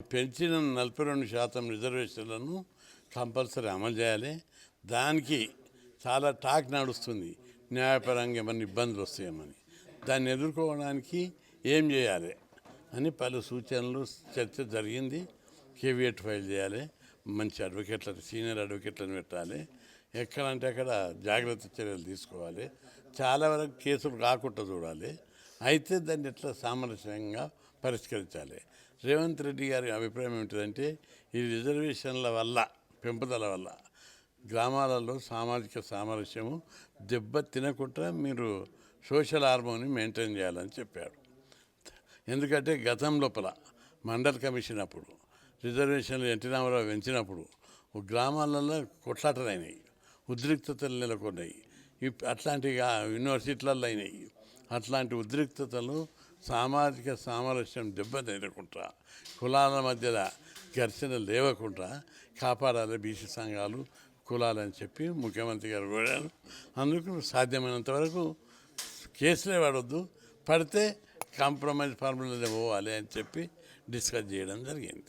పెంచిన 42% రిజర్వేషన్లను కంపల్సరీ అమలు చేయాలి. దానికి చాలా టాక్ నడుస్తుంది, న్యాయపరంగా ఏమన్నా ఇబ్బందులు వస్తాయేమని. దాన్ని ఎదుర్కోవడానికి ఏం చేయాలి అని పలు సూచనలు చర్చ జరిగింది. కేవియట్ ఫైల్ చేయాలి, మంచి అడ్వకేట్లను సీనియర్ అడ్వకేట్లను పెట్టాలి, ఎక్కడంటే అక్కడ జాగ్రత్త చర్యలు తీసుకోవాలి, చాలా వరకు కేసులు కాకుండా చూడాలి. అయితే దాన్ని ఎట్లా సామరస్యంగా పరిష్కరించాలి. రేవంత్ రెడ్డి గారి అభిప్రాయం ఏమిటంటే ఈ రిజర్వేషన్ల వల్ల పెంపుదల వల్ల గ్రామాలలో సామాజిక సామరస్యము దెబ్బ తినకుండా మీరు సోషల్ హార్మోని మెయింటైన్ చేయాలని చెప్పారు. ఎందుకంటే గతం లోపల మండల్ కమిషన్ అప్పుడు రిజర్వేషన్లు ఎన్టీ రామారావు పెంచినప్పుడు గ్రామాలలో కొట్లాటలు అయినాయి, ఉద్రిక్తతలు నెలకొన్నాయి. అట్లాంటి యూనివర్సిటీలలో అయినాయి. అట్లాంటి ఉద్రిక్తతలు సామాజిక సామరస్యం దెబ్బతినకుండా కులాల మధ్యలో ఘర్షణ లేవకుండా కాపాడాలి బీసీ సంఘాలు కులాలని చెప్పి ముఖ్యమంత్రి గారు కోరారు. అందుకు సాధ్యమైనంత వరకు కేసులే పడవద్దు, పడితే కాంప్రమైజ్ ఫార్ములాలో పోవాలి అని చెప్పి డిస్కస్ చేయడం జరిగింది.